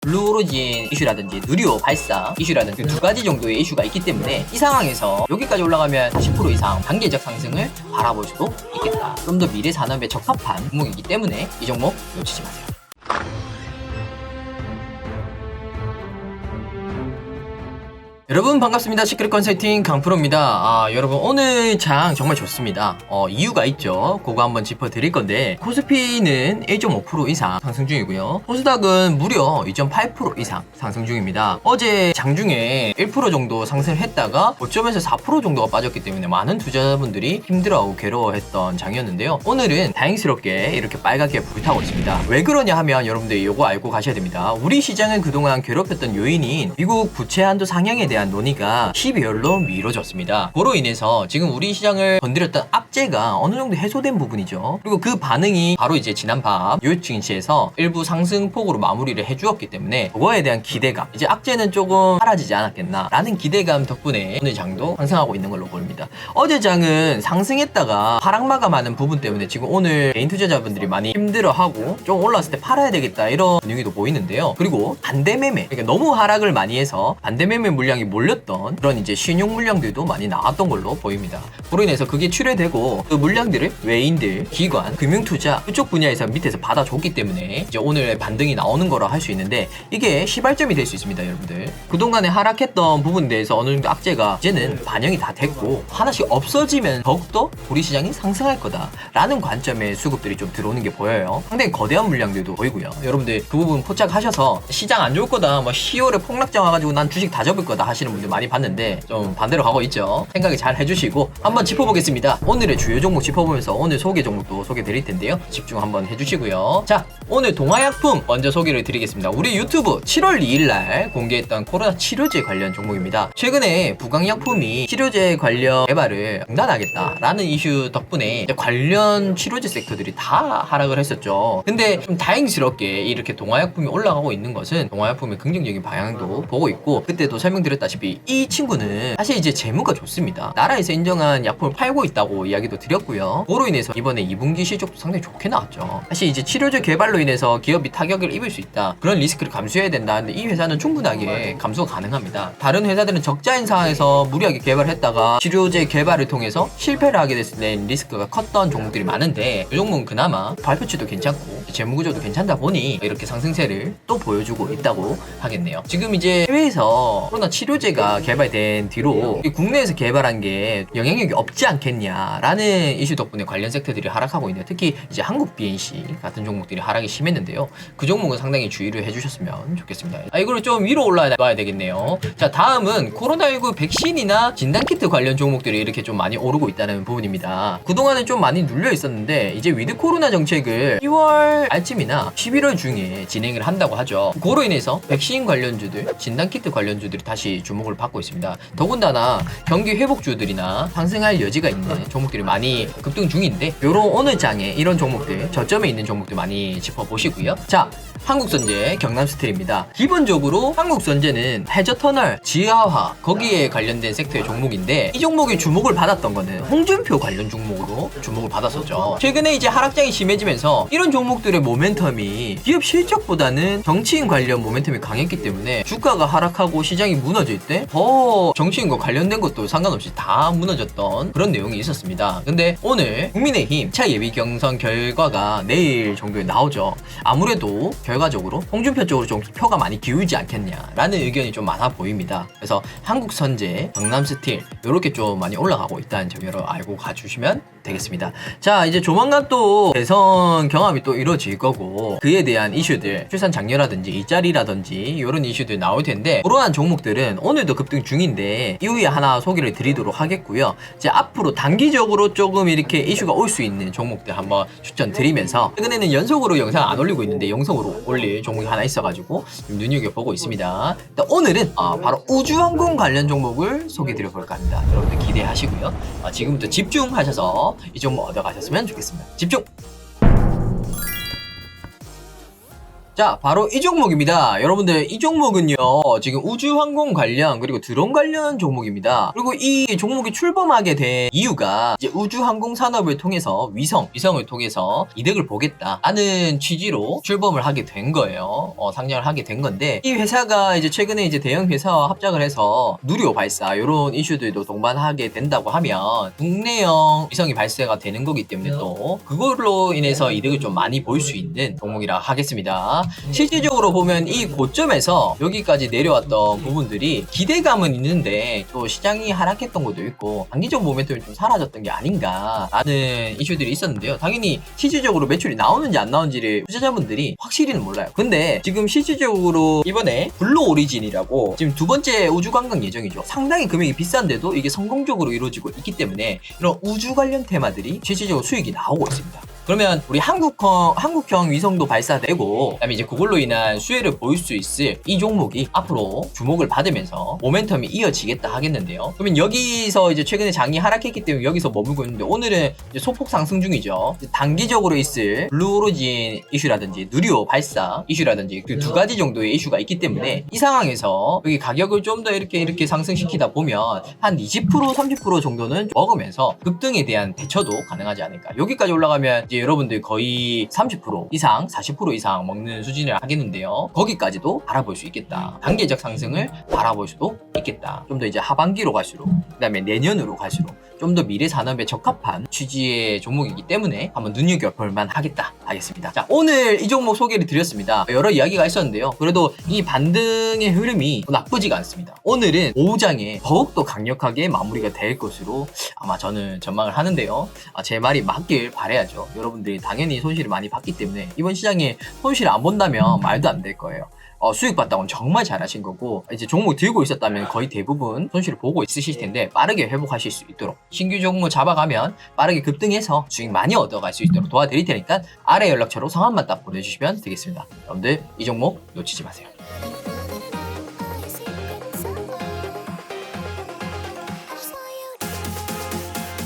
블루오리진 이슈라든지 누리호 발사 이슈라든지 두 가지 정도의 이슈가 있기 때문에 이 상황에서 여기까지 올라가면 10% 이상 단계적 상승을 바라볼 수도 있겠다. 좀 더 미래 산업에 적합한 종목이기 때문에 이 종목 놓치지 마세요. 여러분 반갑습니다. 시크릿 컨설팅 강프로입니다. 여러분 오늘 장 정말 좋습니다. 이유가 있죠. 그거 한번 짚어드릴 건데 코스피는 1.5% 이상 상승 중이고요. 코스닥은 무려 2.8% 이상 상승 중입니다. 어제 장중에 1% 정도 상승했다가 5점에서 4% 정도가 빠졌기 때문에 많은 투자자분들이 힘들어하고 괴로워했던 장이었는데요. 오늘은 다행스럽게 이렇게 빨갛게 불타고 있습니다. 왜 그러냐 하면 여러분들 이거 알고 가셔야 됩니다. 우리 시장을 그동안 괴롭혔던 요인인 미국 부채 한도 상향에 대한 논의가 12월로 미뤄졌습니다. 그로 인해서 지금 우리 시장을 건드렸던 악재가 어느 정도 해소된 부분이죠. 그리고 그 반응이 바로 이제 지난 밤 뉴욕 증시에서 일부 상승폭으로 마무리를 해주었기 때문에 그거에 대한 기대감, 이제 악재는 조금 사라지지 않았겠나 라는 기대감 덕분에 오늘 장도 상승하고 있는 걸로 보입니다. 어제 장은 상승했다가 하락 마감하는 부분 때문에 지금 오늘 개인 투자자분들이 많이 힘들어하고 좀 올랐을 때 팔아야 되겠다 이런 분위기도 보이는데요. 그리고 반대매매, 그러니까 너무 하락을 많이 해서 반대매매 물량이 몰렸던 그런 이제 신용 물량들도 많이 나왔던 걸로 보입니다. 그로 인해서 그게 출회되고 그 물량들을 외인들, 기관, 금융투자 그쪽 분야에서 밑에서 받아줬기 때문에 이제 오늘 반등이 나오는 거라 할 수 있는데 이게 시발점이 될 수 있습니다, 여러분들. 그동안에 하락했던 부분에 대해서 어느 정도 악재가 이제는 반영이 다 됐고 하나씩 없어지면 더욱더 우리 시장이 상승할 거다라는 관점의 수급들이 좀 들어오는 게 보여요. 상당히 거대한 물량들도 보이고요. 여러분들 그 부분 포착하셔서 시장 안 좋을 거다, 뭐 10월에 폭락장 와가지고 난 주식 다 접을 거다 하시는 분들 많이 봤는데 좀 반대로 가고 있죠. 생각이 잘 해주시고 한번 짚어보겠습니다. 오늘의 주요 종목 짚어보면서 오늘 소개 종목도 소개 드릴 텐데요. 집중 한번 해주시고요. 자, 오늘 동아약품 먼저 소개를 드리겠습니다. 우리 유튜브 7월 2일날 공개했던 코로나 치료제 관련 종목입니다. 최근에 부강약품이 치료제 관련 개발을 중단하겠다라는 이슈 덕분에 관련 치료제 섹터들이 다 하락을 했었죠. 근데 좀 다행스럽게 이렇게 동아약품이 올라가고 있는 것은 동아약품의 긍정적인 방향도 보고 있고, 그때도 설명드렸다시피 이 친구는 사실 이제 재무가 좋습니다. 나라에서 인정한 약품을 팔고 있다고 이야기도 드렸고요. 그로 인해서 이번에 2분기 실적도 상당히 좋게 나왔죠. 사실 이제 치료제 개발로 인해서 기업이 타격을 입을 수 있다, 그런 리스크를 감수해야 된다. 근데 이 회사는 충분하게 감수가 가능합니다. 다른 회사들은 적자인 상황에서 무리하게 개발했다가 치료제 개발을 통해서 실패를 하게 됐을 때 리스크가 컸던 종목들이 많은데 이 종목은 그나마 발표치도 괜찮고 재무구조도 괜찮다 보니 이렇게 상승세를 또 보여주고 있다고 하겠네요. 지금 이제 해외에서 코로나 치료제가 개발된 뒤로 국내에서 개발한 게 영향력이 없지 않겠냐라는 이슈 덕분에 관련 섹터들이 하락하고 있는데, 특히 이제 한국 BNC 같은 종목들이 하락이 심했는데요. 그 종목은 상당히 주의를 해주셨으면 좋겠습니다. 이거를 좀 위로 올라와야 되겠네요. 자, 다음은 코로나19 백신이나 진단키트 관련 종목들이 이렇게 좀 많이 오르고 있다는 부분입니다. 그동안은 좀 많이 눌려 있었는데 이제 위드 코로나 정책을 10월 말쯤이나 11월 중에 진행을 한다고 하죠. 그로 인해서 백신 관련주들, 진단키트 관련주들이 다시 주목을 받고 있습니다. 더군다나 경기 회복주들이나 상승할 여지가 있는 종목들이 많이 급등 중인데, 요런 오늘 장에 이런 종목들, 저점에 있는 종목들 많이 짚어보시고요. 자, 한국선제 경남스틸입니다. 기본적으로 한국선제는 해저터널, 지하화 거기에 관련된 섹터의 종목인데, 이 종목이 주목을 받았던 거는 홍준표 관련 종목으로 주목을 받았었죠. 최근에 이제 하락장이 심해지면서 이런 종목들의 모멘텀이 기업 실적보다는 정치인 관련 모멘텀이 강했기 때문에 주가가 하락하고 시장이 무너질 때 더 정치인과 관련된 것도 상관없이 다 무너졌던 그런 내용이 있었습니다. 근데 오늘 국민의힘 2차 예비 경선 결과가 내일 정도에 나오죠. 아무래도 결과적으로 홍준표 쪽으로 좀 표가 많이 기울지 않겠냐라는 의견이 좀 많아 보입니다. 그래서 한국선제, 경남스틸 이렇게 좀 많이 올라가고 있다는 점 여러분 알고 가주시면 되겠습니다. 자, 이제 조만간 또 대선 경합이 또 이루어질 거고 그에 대한 이슈들, 출산 장려라든지 일자리라든지 이런 이슈들 나올 텐데, 그러한 종목들은 오늘도 급등 중인데 이후에 하나 소개를 드리도록 하겠고요. 이제 앞으로 단기적으로 조금 이렇게 이슈가 올 수 있는 종목들 한번 추천드리면서, 최근에는 연속으로 영상 안 올리고 있는데 영상으로 올릴 종목이 하나 있어가지고 눈여겨보고 있습니다. 일단 오늘은 바로 우주항공 관련 종목을 소개드려 볼까 합니다. 여러분들 기대하시고요. 지금부터 집중하셔서 이 종목 얻어가셨으면 좋겠습니다. 집중! 자, 바로 이 종목입니다. 여러분들, 이 종목은요, 지금 우주항공 관련, 그리고 드론 관련 종목입니다. 그리고 이 종목이 출범하게 된 이유가 이제 우주항공 산업을 통해서 위성을 통해서 이득을 보겠다 하는 취지로 출범을 하게 된 거예요. 상장을 하게 된 건데, 이 회사가 이제 최근에 이제 대형 회사와 합작을 해서 누리호 발사, 이런 이슈들도 동반하게 된다고 하면 국내형 위성이 발사가 되는 거기 때문에 또 그걸로 인해서 이득을 좀 많이 볼 수 있는 종목이라 하겠습니다. 실질적으로 보면 이 고점에서 여기까지 내려왔던 부분들이 기대감은 있는데 또 시장이 하락했던 것도 있고 단기적 모멘텀이 좀 사라졌던 게 아닌가 하는 이슈들이 있었는데요. 당연히 실질적으로 매출이 나오는지 안 나오는지를 투자자분들이 확실히는 몰라요. 근데 지금 실질적으로 이번에 블루 오리진이라고 지금 두 번째 우주 관광 예정이죠. 상당히 금액이 비싼데도 이게 성공적으로 이루어지고 있기 때문에 이런 우주 관련 테마들이 실질적으로 수익이 나오고 있습니다. 그러면 우리 한국형 위성도 발사되고 그다음에 이제 그걸로 인한 수혜를 보일 수 있을 이 종목이 앞으로 주목을 받으면서 모멘텀이 이어지겠다 하겠는데요. 그러면 여기서 이제 최근에 장이 하락했기 때문에 여기서 머물고 있는데 오늘은 이제 소폭 상승 중이죠. 단기적으로 있을 블루오리진 이슈라든지 누리호 발사 이슈라든지 그 두 가지 정도의 이슈가 있기 때문에 이 상황에서 여기 가격을 좀 더 이렇게 상승시키다 보면 한 20% 30% 정도는 먹으면서 급등에 대한 대처도 가능하지 않을까. 여기까지 올라가면 이제 여러분들 거의 30% 이상 40% 이상 먹는 수준을 하겠는데요. 거기까지도 바라볼 수 있겠다. 단계적 상승을 바라볼 수도 있겠다. 좀 더 이제 하반기로 갈수록 그 다음에 내년으로 갈수록 좀 더 미래 산업에 적합한 취지의 종목이기 때문에 한번 눈여겨볼 만하겠다 하겠습니다. 자, 오늘 이 종목 소개를 드렸습니다. 여러 이야기가 있었는데요. 그래도 이 반등의 흐름이 나쁘지가 않습니다. 오늘은 오후장에 더욱더 강력하게 마무리가 될 것으로 아마 저는 전망을 하는데요. 제 말이 맞길 바라야죠. 여러분들이 당연히 손실을 많이 봤기 때문에 이번 시장에 손실을 안 본다면 말도 안 될 거예요. 수익 봤다고는 정말 잘하신 거고 이제 종목 들고 있었다면 거의 대부분 손실을 보고 있으실 텐데 빠르게 회복하실 수 있도록 신규 종목 잡아가면 빠르게 급등해서 수익 많이 얻어갈 수 있도록 도와드릴 테니까 아래 연락처로 성함만 딱 보내주시면 되겠습니다. 여러분들 이 종목 놓치지 마세요.